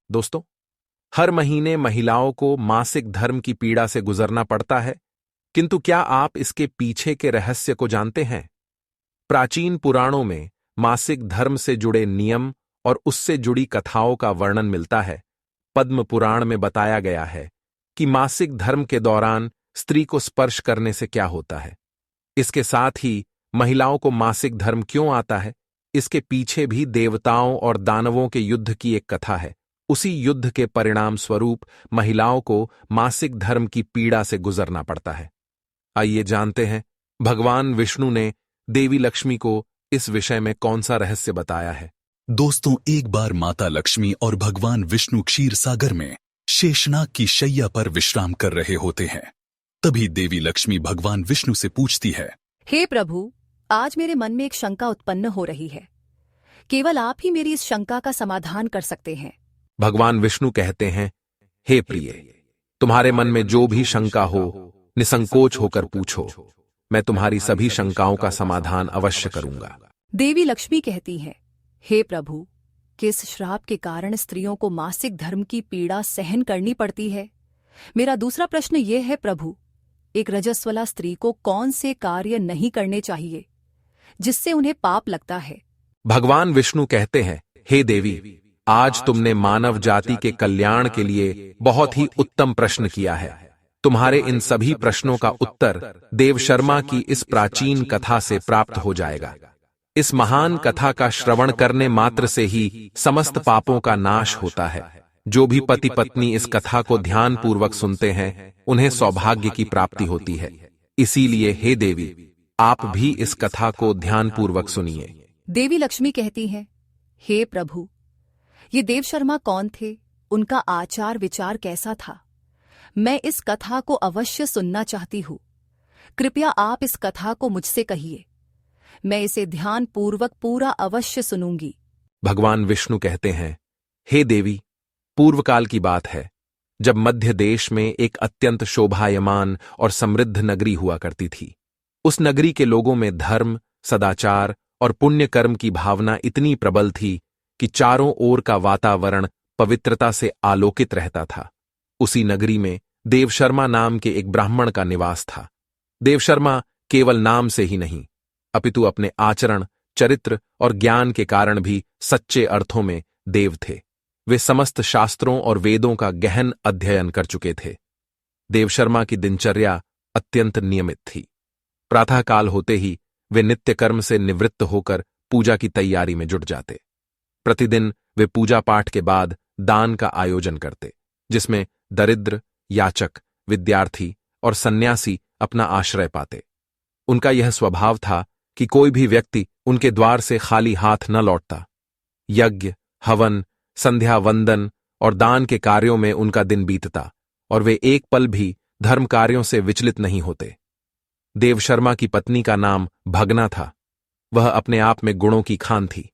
दोस्तों, हर महीने महिलाओं को मासिक धर्म की पीड़ा से गुजरना पड़ता है, किंतु क्या आप इसके पीछे के रहस्य को जानते हैं? प्राचीन पुराणों में मासिक धर्म से जुड़े नियम और उससे जुड़ी कथाओं का वर्णन मिलता है। पद्म पुराण में बताया गया है कि मासिक धर्म के दौरान स्त्री को स्पर्श करने से क्या होता है। इसके साथ ही महिलाओं को मासिक धर्म क्यों आता है, इसके पीछे भी देवताओं और दानवों के युद्ध की एक कथा है। उसी युद्ध के परिणाम स्वरूप महिलाओं को मासिक धर्म की पीड़ा से गुजरना पड़ता है। आइए जानते हैं भगवान विष्णु ने देवी लक्ष्मी को इस विषय में कौन सा रहस्य बताया है। दोस्तों, एक बार माता लक्ष्मी और भगवान विष्णु क्षीर सागर में शेषनाग की शैया पर विश्राम कर रहे होते हैं। तभी देवी लक्ष्मी भगवान विष्णु से पूछती है, हे प्रभु, आज मेरे मन में एक शंका उत्पन्न हो रही है। केवल आप ही मेरी इस शंका का समाधान कर सकते हैं। भगवान विष्णु कहते हैं, हे प्रिय, तुम्हारे मन में जो भी शंका हो निसंकोच होकर पूछो, मैं तुम्हारी सभी शंकाओं का समाधान अवश्य करूंगा। देवी लक्ष्मी कहती हैं, हे प्रभु, किस श्राप के कारण स्त्रियों को मासिक धर्म की पीड़ा सहन करनी पड़ती है? मेरा दूसरा प्रश्न यह है प्रभु, एक रजस्वला स्त्री को कौन से कार्य नहीं करने चाहिए जिससे उन्हें पाप लगता है? भगवान विष्णु कहते हैं, हे देवी, आज तुमने मानव जाति के कल्याण के लिए बहुत ही उत्तम प्रश्न किया है। तुम्हारे इन सभी प्रश्नों का उत्तर देव शर्मा की इस प्राचीन कथा से प्राप्त हो जाएगा। इस महान कथा का श्रवण करने मात्र से ही समस्त पापों का नाश होता है। जो भी पति पत्नी इस कथा को ध्यान पूर्वक सुनते हैं, उन्हें सौभाग्य की प्राप्ति होती है। इसीलिए हे देवी, आप भी इस कथा को ध्यान पूर्वक सुनिए। देवी लक्ष्मी कहती हैं, हे प्रभु, ये देव शर्मा कौन थे? उनका आचार विचार कैसा था? मैं इस कथा को अवश्य सुनना चाहती हूँ। कृपया आप इस कथा को मुझसे कहिए। मैं इसे ध्यान पूर्वक पूरा अवश्य सुनूंगी। भगवान विष्णु कहते हैं, हे देवी, पूर्व काल की बात है, जब मध्य देश में एक अत्यंत शोभायमान और समृद्ध नगरी हुआ करती थी। उस नगरी के लोगों में धर्म, सदाचार और पुण्य कर्म की भावना इतनी प्रबल थी कि चारों ओर का वातावरण पवित्रता से आलोकित रहता था। उसी नगरी में देवशर्मा नाम के एक ब्राह्मण का निवास था। देवशर्मा केवल नाम से ही नहीं, अपितु अपने आचरण, चरित्र और ज्ञान के कारण भी सच्चे अर्थों में देव थे। वे समस्त शास्त्रों और वेदों का गहन अध्ययन कर चुके थे। देवशर्मा की दिनचर्या अत्यंत नियमित थी। प्रातःकाल होते ही वे नित्य कर्म से निवृत्त होकर पूजा की तैयारी में जुट जाते। प्रतिदिन वे पूजा पाठ के बाद दान का आयोजन करते, जिसमें दरिद्र, याचक, विद्यार्थी और सन्यासी अपना आश्रय पाते। उनका यह स्वभाव था कि कोई भी व्यक्ति उनके द्वार से खाली हाथ न लौटता। यज्ञ, हवन, संध्या वंदन और दान के कार्यों में उनका दिन बीतता और वे एक पल भी धर्म कार्यों से विचलित नहीं होते। देवशर्मा की पत्नी का नाम भगना था। वह अपने आप में गुणों की खान थी।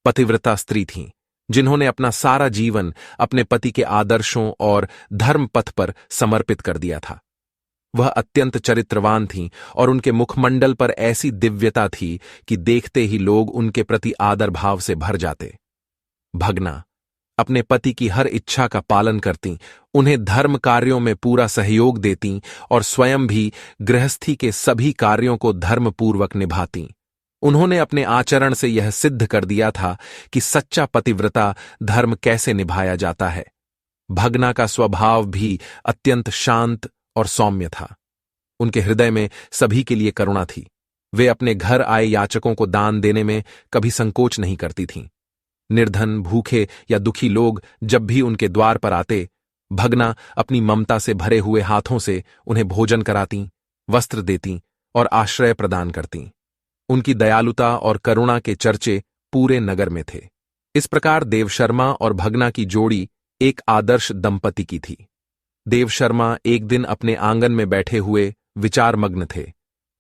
पतिव्रता स्त्री थीं, जिन्होंने अपना सारा जीवन अपने पति के आदर्शों और धर्म पथ पर समर्पित कर दिया था। वह अत्यंत चरित्रवान थीं और उनके मुखमंडल पर ऐसी दिव्यता थी कि देखते ही लोग उनके प्रति आदर भाव से भर जाते। भगना अपने पति की हर इच्छा का पालन करतीं, उन्हें धर्म कार्यों में पूरा सहयोग देतीं और स्वयं भी गृहस्थी के सभी कार्यों को धर्मपूर्वक निभातीं। उन्होंने अपने आचरण से यह सिद्ध कर दिया था कि सच्चा पतिव्रता धर्म कैसे निभाया जाता है। भगना का स्वभाव भी अत्यंत शांत और सौम्य था। उनके हृदय में सभी के लिए करुणा थी। वे अपने घर आए याचकों को दान देने में कभी संकोच नहीं करती थीं। निर्धन, भूखे या दुखी लोग जब भी उनके द्वार पर आते, भगना अपनी ममता से भरे हुए हाथों से उन्हें भोजन करातीं, वस्त्र देतीं और आश्रय प्रदान करतीं। उनकी दयालुता और करुणा के चर्चे पूरे नगर में थे। इस प्रकार देवशर्मा और भगना की जोड़ी एक आदर्श दंपति की थी। देवशर्मा एक दिन अपने आंगन में बैठे हुए विचारमग्न थे।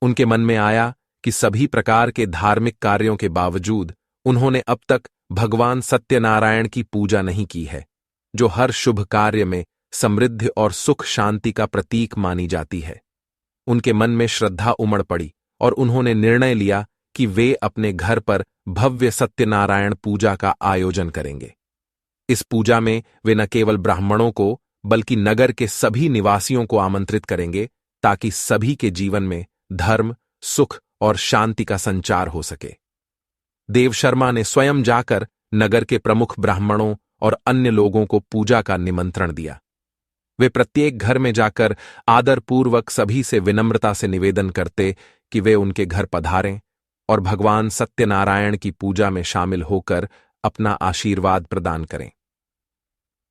उनके मन में आया कि सभी प्रकार के धार्मिक कार्यों के बावजूद उन्होंने अब तक भगवान सत्यनारायण की पूजा नहीं की है, जो हर शुभ कार्य में समृद्धि और सुख शांति का प्रतीक मानी जाती है। उनके मन में श्रद्धा उमड़ पड़ी और उन्होंने निर्णय लिया कि वे अपने घर पर भव्य सत्यनारायण पूजा का आयोजन करेंगे। इस पूजा में वे न केवल ब्राह्मणों को बल्कि नगर के सभी निवासियों को आमंत्रित करेंगे ताकि सभी के जीवन में धर्म, सुख और शांति का संचार हो सके। देवशर्मा ने स्वयं जाकर नगर के प्रमुख ब्राह्मणों और अन्य लोगों को पूजा का निमंत्रण दिया। वे प्रत्येक घर में जाकर आदरपूर्वक सभी से विनम्रता से निवेदन करते कि वे उनके घर पधारें और भगवान सत्यनारायण की पूजा में शामिल होकर अपना आशीर्वाद प्रदान करें।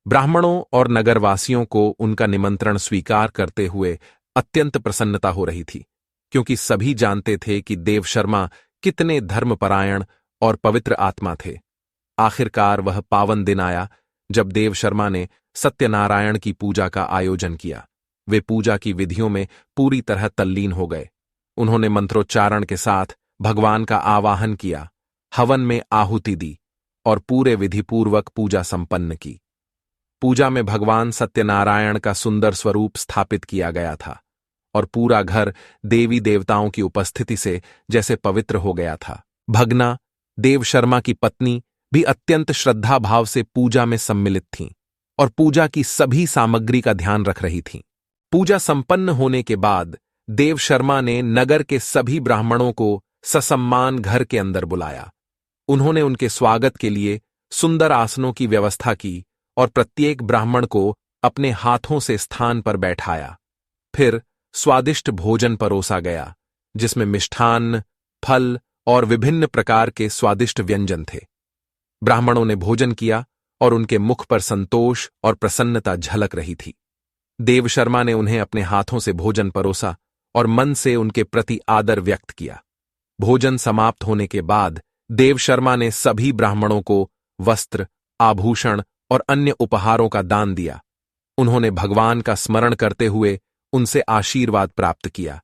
ब्राह्मणों और नगरवासियों को उनका निमंत्रण स्वीकार करते हुए अत्यंत प्रसन्नता हो रही थी, क्योंकि सभी जानते थे कि देवशर्मा कितने धर्मपरायण और पवित्र आत्मा थे। आखिरकार वह पावन दिन आया जब देवशर्मा ने सत्यनारायण की पूजा का आयोजन किया। वे पूजा की विधियों में पूरी तरह तल्लीन हो गए। उन्होंने मंत्रोच्चारण के साथ भगवान का आवाहन किया, हवन में आहुति दी और पूरे विधिपूर्वक पूजा संपन्न की। पूजा में भगवान सत्यनारायण का सुंदर स्वरूप स्थापित किया गया था और पूरा घर देवी देवताओं की उपस्थिति से जैसे पवित्र हो गया था। भगना, देवशर्मा की पत्नी, भी अत्यंत श्रद्धा भाव से पूजा में सम्मिलित थीं और पूजा की सभी सामग्री का ध्यान रख रही थीं। पूजा संपन्न होने के बाद देवशर्मा ने नगर के सभी ब्राह्मणों को ससम्मान घर के अंदर बुलाया। उन्होंने उनके स्वागत के लिए सुंदर आसनों की व्यवस्था की और प्रत्येक ब्राह्मण को अपने हाथों से स्थान पर बैठाया। फिर स्वादिष्ट भोजन परोसा गया, जिसमें मिष्ठान्न, फल और विभिन्न प्रकार के स्वादिष्ट व्यंजन थे। ब्राह्मणों ने भोजन किया और उनके मुख पर संतोष और प्रसन्नता झलक रही थी। देवशर्मा ने उन्हें अपने हाथों से भोजन परोसा और मन से उनके प्रति आदर व्यक्त किया। भोजन समाप्त होने के बाद देवशर्मा ने सभी ब्राह्मणों को वस्त्र, आभूषण और अन्य उपहारों का दान दिया। उन्होंने भगवान का स्मरण करते हुए उनसे आशीर्वाद प्राप्त किया।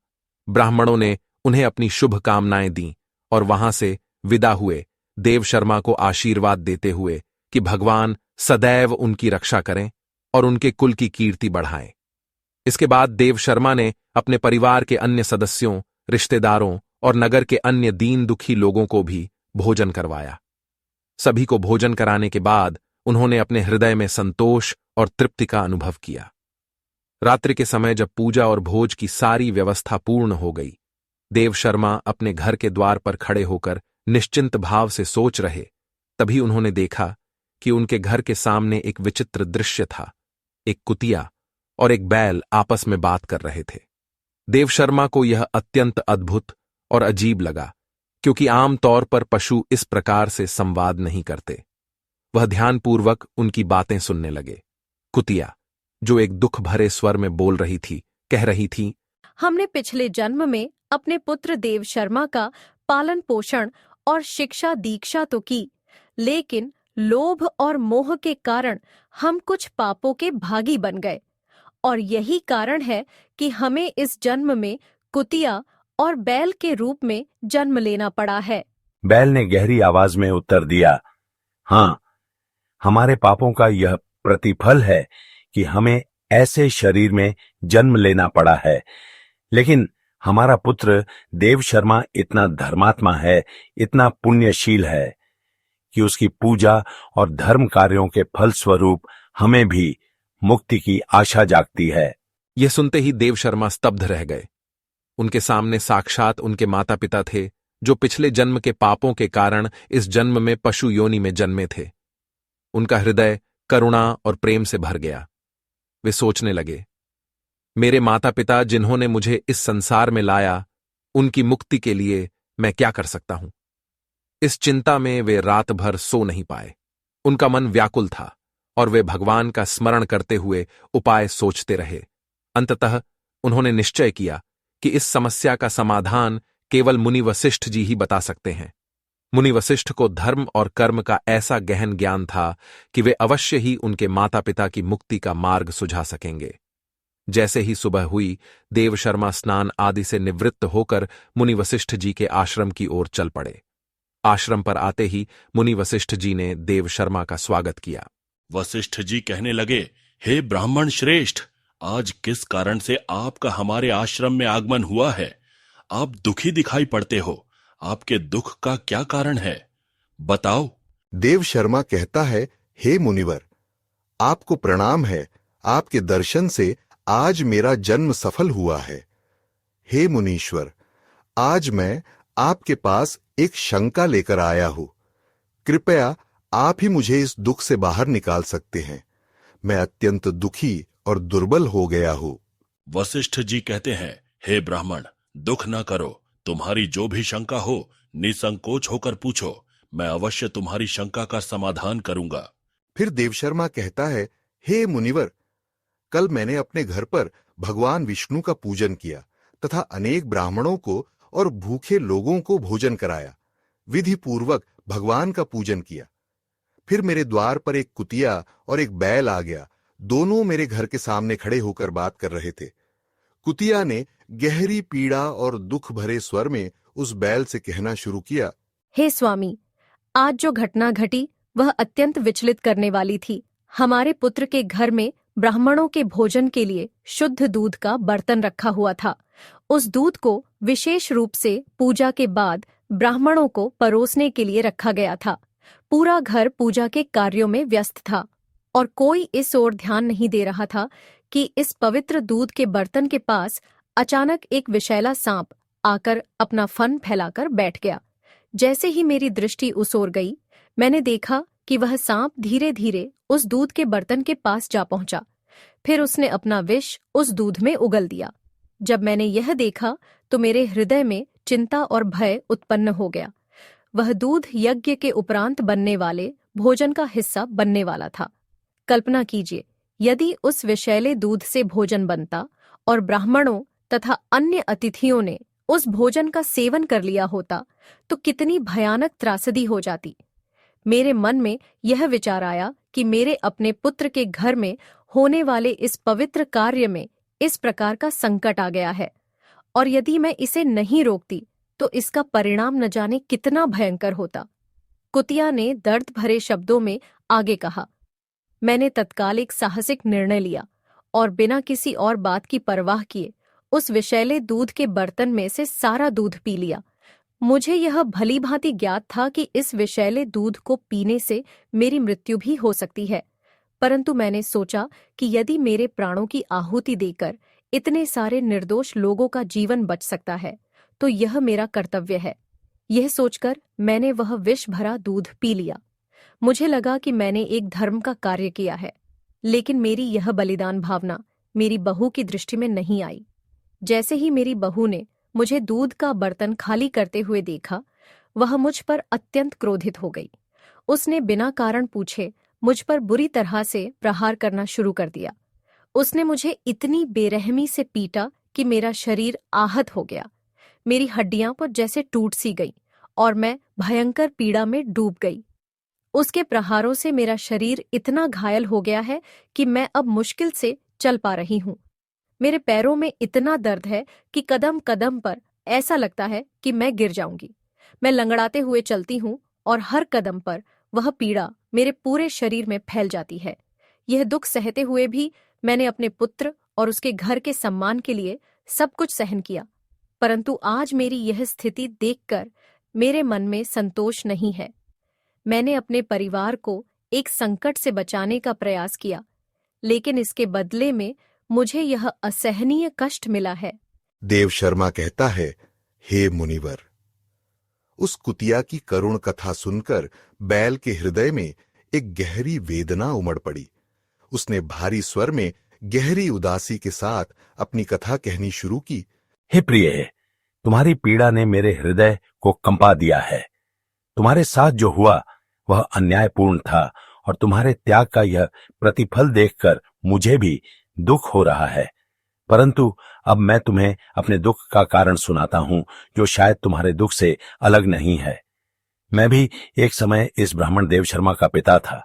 ब्राह्मणों ने उन्हें अपनी शुभकामनाएं दीं और वहां से विदा हुए, देवशर्मा को आशीर्वाद देते हुए कि भगवान सदैव उनकी रक्षा करें और उनके कुल की कीर्ति बढ़ाएं। इसके बाद देवशर्मा ने अपने परिवार के अन्य सदस्यों, रिश्तेदारों और नगर के अन्य दीन दुखी लोगों को भी भोजन करवाया। सभी को भोजन कराने के बाद उन्होंने अपने हृदय में संतोष और तृप्ति का अनुभव किया। रात्रि के समय जब पूजा और भोज की सारी व्यवस्था पूर्ण हो गई, देवशर्मा अपने घर के द्वार पर खड़े होकर निश्चिंत भाव से सोच रहे, तभी उन्होंने देखा कि उनके घर के सामने एक विचित्र दृश्य था। एक कुतिया और एक बैल आपस में बात कर रहे थे। देवशर्मा को यह अत्यंत अद्भुत और अजीब लगा, क्योंकि आमतौर पर पशु इस प्रकार से संवाद नहीं करते। वह ध्यानपूर्वक उनकी बातें सुनने लगे। कुतिया, जो एक दुख भरे स्वर में बोल रही थी, कह रही थी, हमने पिछले जन्म में अपने पुत्र देवशर्मा का पालन पोषण और शिक्षा दीक्षा तो की, लेकिन लोभ और मोह के कारण हम कुछ पापों के भागी बन गए और यही कारण है कि हमें इस जन्म में कुतिया और बैल के रूप में जन्म लेना पड़ा है। बैल ने गहरी आवाज में उत्तर दिया, हाँ, हमारे पापों का यह प्रतिफल है कि हमें ऐसे शरीर में जन्म लेना पड़ा है, लेकिन हमारा पुत्र देवशर्मा इतना धर्मात्मा है, इतना पुण्यशील है कि उसकी पूजा और धर्म कार्यों के फलस्वरूप हमें भी मुक्ति की आशा जागती है। यह सुनते ही देवशर्मा स्तब्ध रह गए। उनके सामने साक्षात उनके माता पिता थे, जो पिछले जन्म के पापों के कारण इस जन्म में पशु योनि में जन्मे थे। उनका हृदय करुणा और प्रेम से भर गया। वे सोचने लगे, मेरे माता पिता जिन्होंने मुझे इस संसार में लाया, उनकी मुक्ति के लिए मैं क्या कर सकता हूं। इस चिंता में वे रात भर सो नहीं पाए। उनका मन व्याकुल था और वे भगवान का स्मरण करते हुए उपाय सोचते रहे। अंततः उन्होंने निश्चय किया कि इस समस्या का समाधान केवल मुनि वशिष्ठ जी ही बता सकते हैं। मुनि वशिष्ठ को धर्म और कर्म का ऐसा गहन ज्ञान था कि वे अवश्य ही उनके माता पिता की मुक्ति का मार्ग सुझा सकेंगे। जैसे ही सुबह हुई, देवशर्मा स्नान आदि से निवृत्त होकर मुनि वशिष्ठ जी के आश्रम की ओर चल पड़े। आश्रम पर आते ही मुनि वशिष्ठ जी ने देवशर्मा का स्वागत किया। वशिष्ठ जी कहने लगे, हे ब्राह्मण श्रेष्ठ, आज किस कारण से आपका हमारे आश्रम में आगमन हुआ है? आप दुखी दिखाई पड़ते हो। आपके दुख का क्या कारण है? बताओ। देव शर्मा कहता है, हे मुनिवर, आपको प्रणाम है। आपके दर्शन से आज मेरा जन्म सफल हुआ है। हे मुनीश्वर, आज मैं आपके पास एक शंका लेकर आया हूं। कृपया आप ही मुझे इस दुख से बाहर निकाल सकते हैं। मैं अत्यंत दुखी और दुर्बल हो गया हूं। वशिष्ठ जी कहते हैं, हे ब्राह्मण, दुख न करो। तुम्हारी जो भी शंका हो निसंकोच होकर पूछो। मैं अवश्य तुम्हारी शंका का समाधान करूंगा। फिर देवशर्मा कहता है, हे मुनिवर, कल मैंने अपने घर पर भगवान विष्णु का पूजन किया तथा अनेक ब्राह्मणों को और भूखे लोगों को भोजन कराया। विधि पूर्वक भगवान का पूजन किया। फिर मेरे द्वार पर एक कुतिया और एक बैल आ गया। दोनों मेरे घर के सामने खड़े होकर बात कर रहे थे। कुतिया ने गहरी पीड़ा और दुख भरे स्वर में उस बैल से कहना शुरू किया, हे स्वामी, आज जो घटना घटी वह अत्यंत विचलित करने वाली थी। हमारे पुत्र के घर में ब्राह्मणों के भोजन के लिए शुद्ध दूध का बर्तन रखा हुआ था। उस दूध को विशेष रूप से पूजा के बाद ब्राह्मणों को परोसने के लिए रखा गया था। पूरा घर पूजा के कार्यों में व्यस्त था और कोई इस ओर ध्यान नहीं दे रहा था कि इस पवित्र दूध के बर्तन के पास अचानक एक विषैला सांप आकर अपना फन फैलाकर बैठ गया। जैसे ही मेरी दृष्टि उस ओर गई, मैंने देखा कि वह सांप धीरे धीरे उस दूध के बर्तन के पास जा पहुंचा। फिर उसने अपना विष उस दूध में उगल दिया। जब मैंने यह देखा तो मेरे हृदय में चिंता और भय उत्पन्न हो गया। वह दूध यज्ञ के उपरांत बनने वाले भोजन का हिस्सा बनने वाला था। कल्पना कीजिए, यदि उस विषैले दूध से भोजन बनता और ब्राह्मणों तथा अन्य अतिथियों ने उस भोजन का सेवन कर लिया होता तो कितनी भयानक त्रासदी हो जाती। मेरे मन में यह विचार आया कि मेरे अपने पुत्र के घर में होने वाले इस पवित्र कार्य में इस प्रकार का संकट आ गया है और यदि मैं इसे नहीं रोकती तो इसका परिणाम न जाने कितना भयंकर होता। कुतिया ने दर्द भरे शब्दों में आगे कहा, मैंने तत्काल एक साहसिक निर्णय लिया और बिना किसी और बात की परवाह किए उस विषैले दूध के बर्तन में से सारा दूध पी लिया। मुझे यह भली भांति ज्ञात था कि इस विषैले दूध को पीने से मेरी मृत्यु भी हो सकती है, परंतु मैंने सोचा कि यदि मेरे प्राणों की आहुति देकर इतने सारे निर्दोष लोगों का जीवन बच सकता है तो यह मेरा कर्तव्य है। यह सोचकर मैंने वह विष भरा दूध पी लिया। मुझे लगा कि मैंने एक धर्म का कार्य किया है, लेकिन मेरी यह बलिदान भावना मेरी बहू की दृष्टि में नहीं आई। जैसे ही मेरी बहू ने मुझे दूध का बर्तन खाली करते हुए देखा, वह मुझ पर अत्यंत क्रोधित हो गई। उसने बिना कारण पूछे मुझ पर बुरी तरह से प्रहार करना शुरू कर दिया। उसने मुझे इतनी बेरहमी से पीटा कि मेरा शरीर आहत हो गया। मेरी हड्डियां पर जैसे टूट सी गई और मैं भयंकर पीड़ा में डूब गई। उसके प्रहारों से मेरा शरीर इतना घायल हो गया है कि मैं अब मुश्किल से चल पा रही हूँ। मेरे पैरों में इतना दर्द है कि कदम कदम पर ऐसा लगता है कि मैं गिर जाऊंगी। मैं लंगड़ाते हुए चलती हूँ और हर कदम पर वह पीड़ा मेरे पूरे शरीर में फैल जाती है। यह दुख सहते हुए भी मैंने अपने पुत्र और उसके घर के सम्मान के लिए सब कुछ सहन किया, परंतु आज मेरी यह स्थिति देखकर मेरे मन में संतोष नहीं है। मैंने अपने परिवार को एक संकट से बचाने का प्रयास किया, लेकिन इसके बदले में मुझे यह असहनीय कष्ट मिला है। देवशर्मा कहता है, हे मुनिवर, उस कुतिया की करुण कथा सुनकर बैल के हृदय में एक गहरी वेदना उमड़ पड़ी। उसने भारी स्वर में गहरी उदासी के साथ अपनी कथा कहनी शुरू की। हे प्रिय, तुम्हारी पीड़ा ने मेरे हृदय को कंपा दिया है। तुम्हारे साथ जो हुआ वह अन्यायपूर्ण था और तुम्हारे त्याग का यह प्रतिफल देखकर मुझे भी दुख हो रहा है। परंतु अब मैं तुम्हें अपने दुख का कारण सुनाता हूं, जो शायद तुम्हारे दुख से अलग नहीं है। मैं भी एक समय इस ब्राह्मण देवशर्मा का पिता था।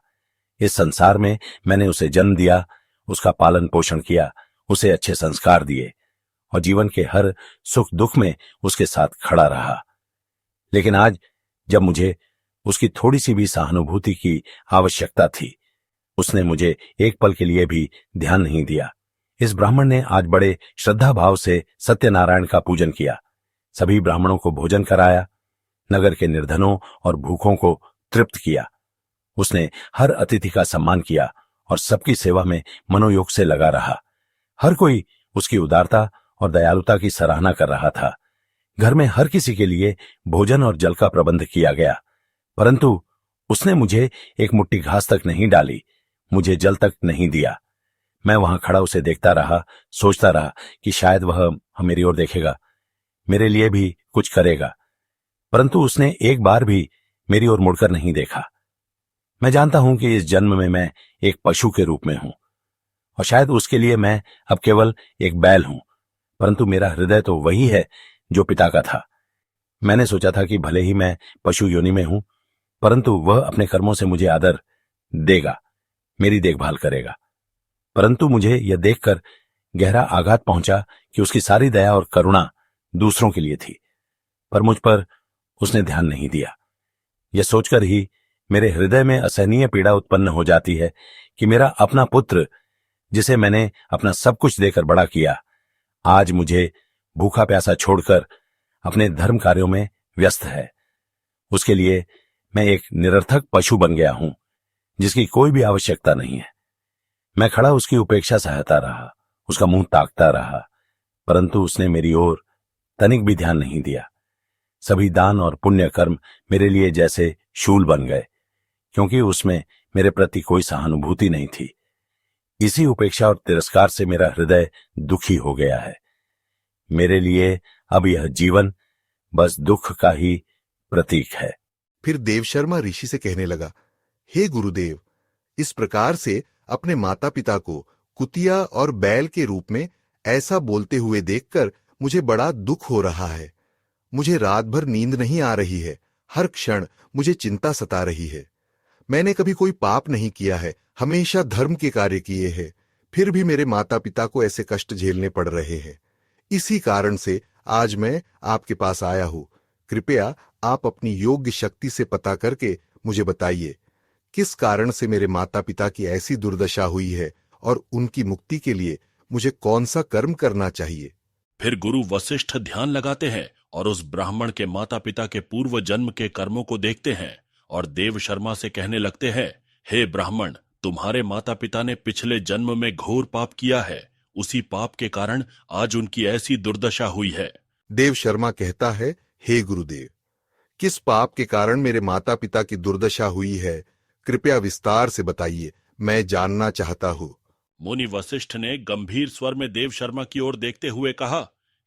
इस संसार में मैंने उसे जन्म दिया, उसका पालन पोषण किया, उसे अच्छे संस्कार दिए और जीवन के हर सुख दुख में उसके साथ खड़ा रहा। लेकिन आज जब मुझे उसकी थोड़ी सी भी सहानुभूति की आवश्यकता थी, उसने मुझे एक पल के लिए भी ध्यान नहीं दिया। इस ब्राह्मण ने आज बड़े श्रद्धा भाव से सत्यनारायण का पूजन किया, सभी ब्राह्मणों को भोजन कराया, नगर के निर्धनों और भूखों को तृप्त किया उसने हर अतिथि का सम्मान किया और सबकी सेवा में मनोयोग से लगा रहा। हर कोई उसकी उदारता और दयालुता की सराहना कर रहा था। घर में हर किसी के लिए भोजन और जल का प्रबंध किया गया, परंतु उसने मुझे एक मुट्ठी घास तक नहीं डाली, मुझे जल तक नहीं दिया। मैं वहां खड़ा उसे देखता रहा, सोचता रहा कि शायद वह मेरी ओर देखेगा, मेरे लिए भी कुछ करेगा, परंतु उसने एक बार भी मेरी ओर मुड़कर नहीं देखा। मैं जानता हूं कि इस जन्म में मैं एक पशु के रूप में हूं और शायद उसके लिए मैं अब केवल एक बैल हूं, परंतु मेरा हृदय तो वही है जो पिता का था। मैंने सोचा था कि भले ही मैं पशु योनि में हूं, परंतु वह अपने कर्मों से मुझे आदर देगा, मेरी देखभाल करेगा। परंतु मुझे यह देखकर गहरा आघात पहुंचा कि उसकी सारी दया और करुणा दूसरों के लिए थी, पर मुझ पर उसने ध्यान नहीं दिया। यह सोचकर ही मेरे हृदय में असहनीय पीड़ा उत्पन्न हो जाती है कि मेरा अपना पुत्र, जिसे मैंने अपना सब कुछ देकर बड़ा किया, आज मुझे भूखा प्यासा छोड़कर अपने धर्म कार्यों में व्यस्त है। उसके लिए मैं एक निरर्थक पशु बन गया हूं, जिसकी कोई भी आवश्यकता नहीं है। मैं खड़ा उसकी उपेक्षा सहता रहा, उसका मुंह ताकता रहा, परंतु उसने मेरी ओर तनिक भी ध्यान नहीं दिया। सभी दान और पुण्य कर्म मेरे लिए जैसे शूल बन गए, क्योंकि उसमें मेरे प्रति कोई सहानुभूति नहीं थी। इसी उपेक्षा और तिरस्कार से मेरा हृदय दुखी हो गया है। मेरे लिए अब यह जीवन बस दुख का ही प्रतीक है। फिर देवशर्मा ऋषि से कहने लगा, हे गुरुदेव, इस प्रकार से अपने माता पिता को कुतिया और बैल के रूप में ऐसा बोलते हुए देखकर मुझे बड़ा दुख हो रहा है। मुझे रात भर नींद नहीं आ रही है, हर क्षण मुझे चिंता सता रही है। मैंने कभी कोई पाप नहीं किया है, हमेशा धर्म के कार्य किए हैं, फिर भी मेरे माता पिता को ऐसे कष्ट झेलने पड़ रहे हैं। इसी कारण से आज मैं आपके पास आया हूं। कृपया आप अपनी योग्य शक्ति से पता करके मुझे बताइए, किस कारण से मेरे माता पिता की ऐसी दुर्दशा हुई है और उनकी मुक्ति के लिए मुझे कौन सा कर्म करना चाहिए। फिर गुरु वशिष्ठ ध्यान लगाते हैं और उस ब्राह्मण के माता पिता के पूर्व जन्म के कर्मों को देखते हैं और देव शर्मा से कहने लगते हैं, हे ब्राह्मण, तुम्हारे माता पिता ने पिछले जन्म में घोर पाप किया है, उसी पाप के कारण आज उनकी ऐसी दुर्दशा हुई है। देव शर्मा कहता है, हे गुरुदेव, किस पाप के कारण मेरे माता पिता की दुर्दशा हुई है, कृपया विस्तार से बताइए, मैं जानना चाहता हूं। मुनि वशिष्ठ ने गंभीर स्वर में देव शर्मा की ओर देखते हुए कहा,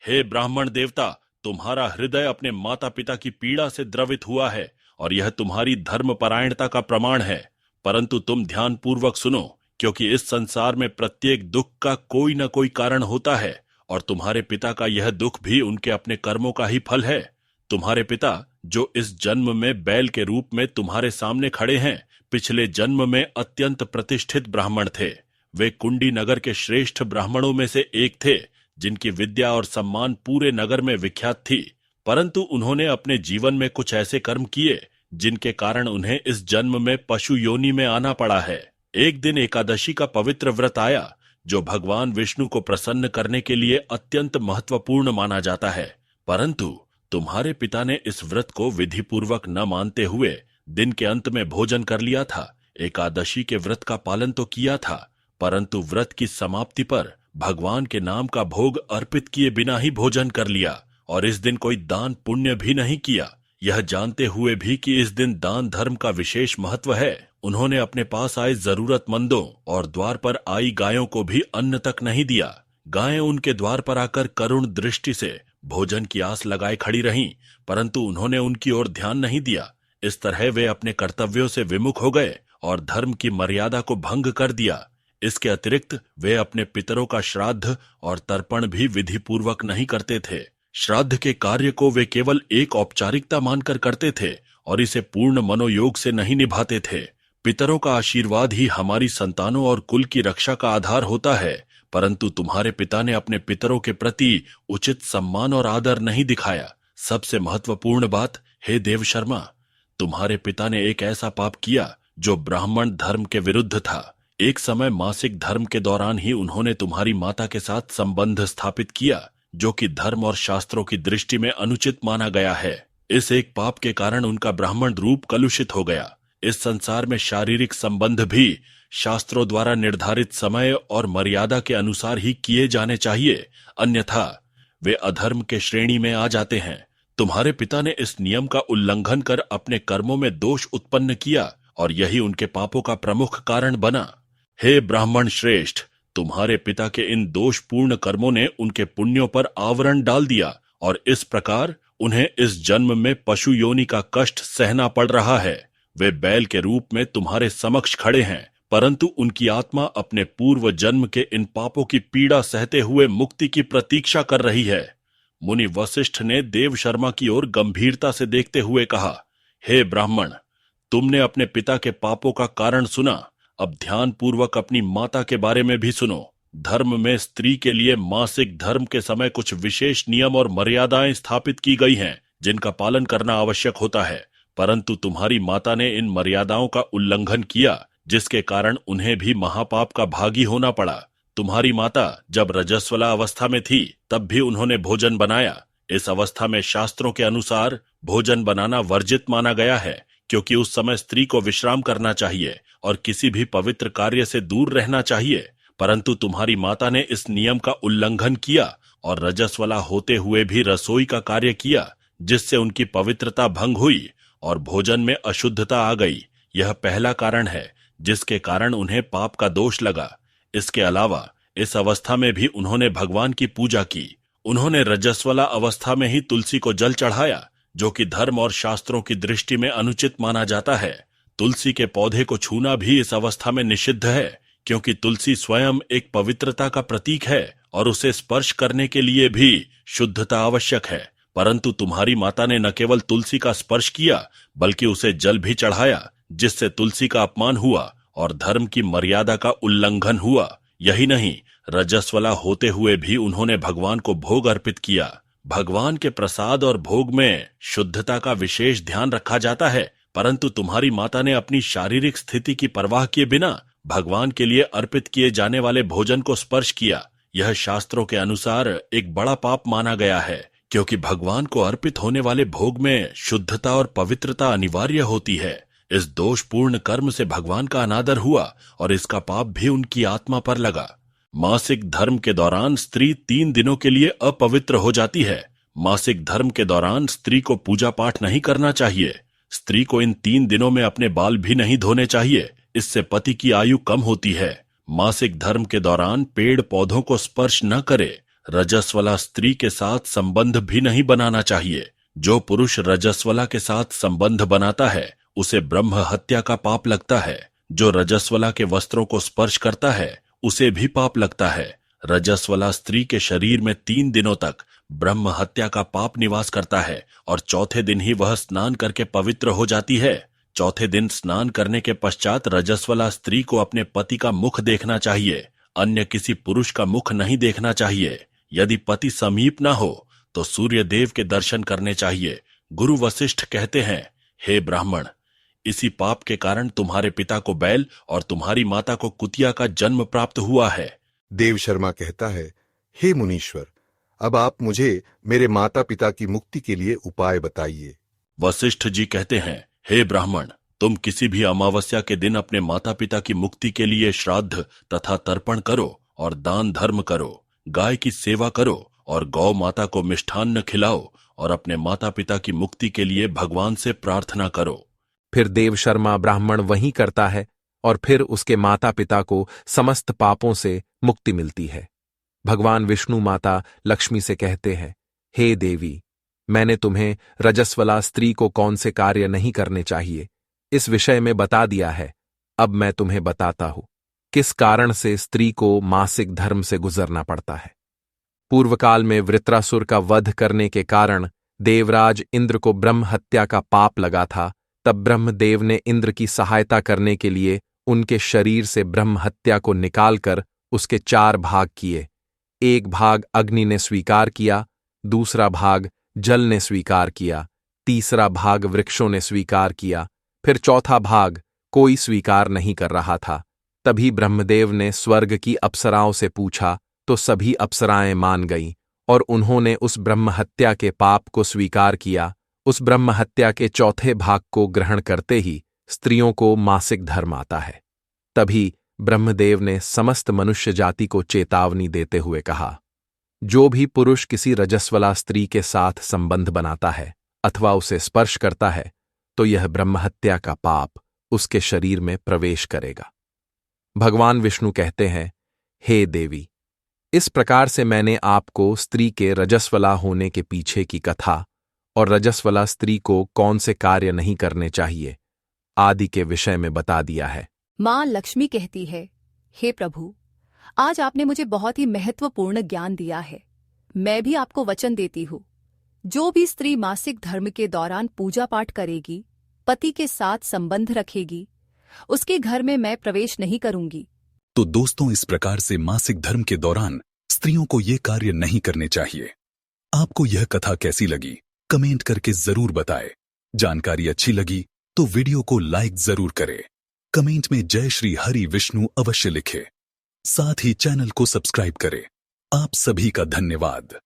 हे ब्राह्मण देवता, तुम्हारा हृदय अपने माता पिता की पीड़ा से द्रवित हुआ है और यह तुम्हारी धर्मपरायणता का प्रमाण है। परंतु तुम ध्यान पूर्वक सुनो, क्योंकि इस संसार में प्रत्येक दुख का कोई न कोई कारण होता है और तुम्हारे पिता का यह दुख भी उनके अपने कर्मों का ही फल है। तुम्हारे पिता, जो इस जन्म में बैल के रूप में तुम्हारे सामने खड़े हैं, पिछले जन्म में अत्यंत प्रतिष्ठित ब्राह्मण थे। वे कुंडी नगर के श्रेष्ठ ब्राह्मणों में से एक थे, जिनकी विद्या और सम्मान पूरे नगर में विख्यात थी। परंतु उन्होंने अपने जीवन में कुछ ऐसे कर्म किए जिनके कारण उन्हें इस जन्म में पशु योनि में आना पड़ा है। एक दिन एकादशी का पवित्र व्रत आया, जो भगवान विष्णु को प्रसन्न करने के लिए अत्यंत महत्वपूर्ण माना जाता है। परंतु तुम्हारे पिता ने इस व्रत को विधि पूर्वक न मानते हुए दिन के अंत में भोजन कर लिया था। एकादशी के व्रत का पालन तो किया था, परंतु व्रत की समाप्ति पर भगवान के नाम का भोग अर्पित किए बिना ही भोजन कर लिया और इस दिन कोई दान पुण्य भी नहीं किया। यह जानते हुए भी कि इस दिन दान धर्म का विशेष महत्व है, उन्होंने अपने पास आए जरूरतमंदों और द्वार पर आई गायों को भी अन्न तक नहीं दिया। गायें उनके द्वार पर आकर करुण दृष्टि से भोजन की आस लगाए खड़ी रहीं, परंतु उन्होंने उनकी ओर ध्यान नहीं दिया। इस तरह वे अपने कर्तव्यों से विमुख हो गए और धर्म की मर्यादा को भंग कर दिया। इसके अतिरिक्त वे अपने पितरों का श्राद्ध और तर्पण भी विधि पूर्वक नहीं करते थे। श्राद्ध के कार्य को वे केवल एक औपचारिकता मानकर करते थे और इसे पूर्ण मनोयोग से नहीं निभाते थे। पितरों का आशीर्वाद ही हमारी संतानों और कुल की रक्षा का आधार होता है, परंतु तुम्हारे पिता ने अपने पितरों के प्रति उचित सम्मान और आदर नहीं दिखाया। सबसे महत्वपूर्ण बात, हे देव शर्मा, तुम्हारे पिता ने एक ऐसा पाप किया जो ब्राह्मण धर्म के विरुद्ध था। एक समय मासिक धर्म के दौरान ही उन्होंने तुम्हारी माता के साथ संबंध स्थापित किया, जो कि धर्म और शास्त्रों की दृष्टि में अनुचित माना गया है। इस एक पाप के कारण उनका ब्राह्मण रूप कलुषित हो गया। इस संसार में शारीरिक संबंध भी शास्त्रों द्वारा निर्धारित समय और मर्यादा के अनुसार ही किए जाने चाहिए, अन्यथा वे अधर्म के श्रेणी में आ जाते हैं। तुम्हारे पिता ने इस नियम का उल्लंघन कर अपने कर्मों में दोष उत्पन्न किया और यही उनके पापों का प्रमुख कारण बना। हे ब्राह्मण श्रेष्ठ, तुम्हारे पिता के इन दोषपूर्ण कर्मों ने उनके पुण्यों पर आवरण डाल दिया और इस प्रकार उन्हें इस जन्म में पशु योनि का कष्ट सहना पड़ रहा है। वे बैल के रूप में तुम्हारे समक्ष खड़े हैं, परंतु उनकी आत्मा अपने पूर्व जन्म के इन पापों की पीड़ा सहते हुए मुक्ति की प्रतीक्षा कर रही है। मुनि वशिष्ठ ने देव शर्मा की ओर गंभीरता से देखते हुए कहा, हे ब्राह्मण, तुमने अपने पिता के पापों का कारण सुना, अब ध्यान पूर्वक अपनी माता के बारे में भी सुनो। धर्म में स्त्री के लिए मासिक धर्म के समय कुछ विशेष नियम और मर्यादाएं स्थापित की गई हैं, जिनका पालन करना आवश्यक होता है, परंतु तुम्हारी माता ने इन मर्यादाओं का उल्लंघन किया, जिसके कारण उन्हें भी महापाप का भागी होना पड़ा। तुम्हारी माता जब रजस्वला अवस्था में थी तब भी उन्होंने भोजन बनाया। इस अवस्था में शास्त्रों के अनुसार भोजन बनाना वर्जित माना गया है, क्योंकि उस समय स्त्री को विश्राम करना चाहिए और किसी भी पवित्र कार्य से दूर रहना चाहिए। परंतु तुम्हारी माता ने इस नियम का उल्लंघन किया और रजस्वला होते हुए भी रसोई का कार्य किया, जिससे उनकी पवित्रता भंग हुई और भोजन में अशुद्धता आ गई। यह पहला कारण है जिसके कारण उन्हें पाप का दोष लगा। इसके अलावा इस अवस्था में भी उन्होंने भगवान की पूजा की। उन्होंने रजस्वला अवस्था में ही तुलसी को जल चढ़ाया, जो कि धर्म और शास्त्रों की दृष्टि में अनुचित माना जाता है। तुलसी के पौधे को छूना भी इस अवस्था में निषिद्ध है, क्योंकि तुलसी स्वयं एक पवित्रता का प्रतीक है और उसे स्पर्श करने के लिए भी शुद्धता आवश्यक है। परंतु तुम्हारी माता ने न केवल तुलसी का स्पर्श किया, बल्कि उसे जल भी चढ़ाया, जिससे तुलसी का अपमान हुआ और धर्म की मर्यादा का उल्लंघन हुआ। यही नहीं, रजस्वला होते हुए भी उन्होंने भगवान को भोग अर्पित किया। भगवान के प्रसाद और भोग में शुद्धता का विशेष ध्यान रखा जाता है, परंतु तुम्हारी माता ने अपनी शारीरिक स्थिति की परवाह किए बिना भगवान के लिए अर्पित किए जाने वाले भोजन को स्पर्श किया। यह शास्त्रों के अनुसार एक बड़ा पाप माना गया है, क्योंकि भगवान को अर्पित होने वाले भोग में शुद्धता और पवित्रता अनिवार्य होती है। इस दोषपूर्ण कर्म से भगवान का अनादर हुआ और इसका पाप भी उनकी आत्मा पर लगा। मासिक धर्म के दौरान स्त्री 3 दिनों के लिए अपवित्र हो जाती है। मासिक धर्म के दौरान स्त्री को पूजा पाठ नहीं करना चाहिए। स्त्री को इन 3 दिनों में अपने बाल भी नहीं धोने चाहिए, इससे पति की आयु कम होती है। मासिक धर्म के दौरान पेड़ पौधों को स्पर्श न करे। रजस्वला स्त्री के साथ संबंध भी नहीं बनाना चाहिए। जो पुरुष रजस्वला के साथ संबंध बनाता है उसे ब्रह्म हत्या का पाप लगता है। जो रजस्वला के वस्त्रों को स्पर्श करता है उसे भी पाप लगता है। रजस्वला स्त्री के शरीर में 3 दिनों तक ब्रह्म हत्या का पाप निवास करता है और चौथे दिन ही वह स्नान करके पवित्र हो जाती है। चौथे दिन स्नान करने के पश्चात रजस्वला स्त्री को अपने पति का मुख देखना चाहिए, अन्य किसी पुरुष का मुख नहीं देखना चाहिए। यदि पति समीप न हो तो सूर्य देव के दर्शन करने चाहिए। गुरु वशिष्ठ कहते हैं, हे ब्राह्मण, इसी पाप के कारण तुम्हारे पिता को बैल और तुम्हारी माता को कुतिया का जन्म प्राप्त हुआ है। देव शर्मा कहता है, हे मुनीश्वर, अब आप मुझे मेरे माता पिता की मुक्ति के लिए उपाय बताइए। वशिष्ठ जी कहते हैं, हे ब्राह्मण, तुम किसी भी अमावस्या के दिन अपने माता पिता की मुक्ति के लिए श्राद्ध तथा तर्पण करो और दान धर्म करो। गाय की सेवा करो और गौ माता को मिष्ठान्न खिलाओ और अपने माता पिता की मुक्ति के लिए भगवान से प्रार्थना करो। फिर देव शर्मा ब्राह्मण वही करता है और फिर उसके माता पिता को समस्त पापों से मुक्ति मिलती है। भगवान विष्णु माता लक्ष्मी से कहते हैं, हे देवी, मैंने तुम्हें रजस्वला स्त्री को कौन से कार्य नहीं करने चाहिए इस विषय में बता दिया है। अब मैं तुम्हें बताता हूं किस कारण से स्त्री को मासिक धर्म से गुजरना पड़ता है। पूर्व काल में वृत्रासुर का वध करने के कारण देवराज इंद्र को ब्रह्म हत्या का पाप लगा था। तब ब्रह्मदेव ने इंद्र की सहायता करने के लिए उनके शरीर से ब्रह्म हत्या को निकालकर उसके 4 भाग किए। एक भाग अग्नि ने स्वीकार किया, दूसरा भाग जल ने स्वीकार किया, तीसरा भाग वृक्षों ने स्वीकार किया, फिर चौथा भाग कोई स्वीकार नहीं कर रहा था। तभी ब्रह्मदेव ने स्वर्ग की अप्सराओं से पूछा तो सभी अप्सराएं मान गईं और उन्होंने उस ब्रह्म हत्या के पाप को स्वीकार किया। उस ब्रह्म हत्या के चौथे भाग को ग्रहण करते ही स्त्रियों को मासिक धर्म आता है। तभी ब्रह्मदेव ने समस्त मनुष्य जाति को चेतावनी देते हुए कहा, जो भी पुरुष किसी रजस्वला स्त्री के साथ संबंध बनाता है अथवा उसे स्पर्श करता है तो यह ब्रह्महत्या का पाप उसके शरीर में प्रवेश करेगा। भगवान विष्णु कहते हैं, हे देवी, इस प्रकार से मैंने आपको स्त्री के रजस्वला होने के पीछे की कथा और रजस्वला स्त्री को कौन से कार्य नहीं करने चाहिए आदि के विषय में बता दिया है। मां लक्ष्मी कहती है, हे प्रभु, आज आपने मुझे बहुत ही महत्वपूर्ण ज्ञान दिया है। मैं भी आपको वचन देती हूँ, जो भी स्त्री मासिक धर्म के दौरान पूजा पाठ करेगी, पति के साथ संबंध रखेगी, उसके घर में मैं प्रवेश नहीं करूंगी। तो दोस्तों, इस प्रकार से मासिक धर्म के दौरान स्त्रियों को ये कार्य नहीं करने चाहिए। आपको यह कथा कैसी लगी कमेंट करके जरूर बताएं। जानकारी अच्छी लगी तो वीडियो को लाइक जरूर करें। कमेंट में जय श्री हरि विष्णु अवश्य लिखें। साथ ही चैनल को सब्सक्राइब करें। आप सभी का धन्यवाद।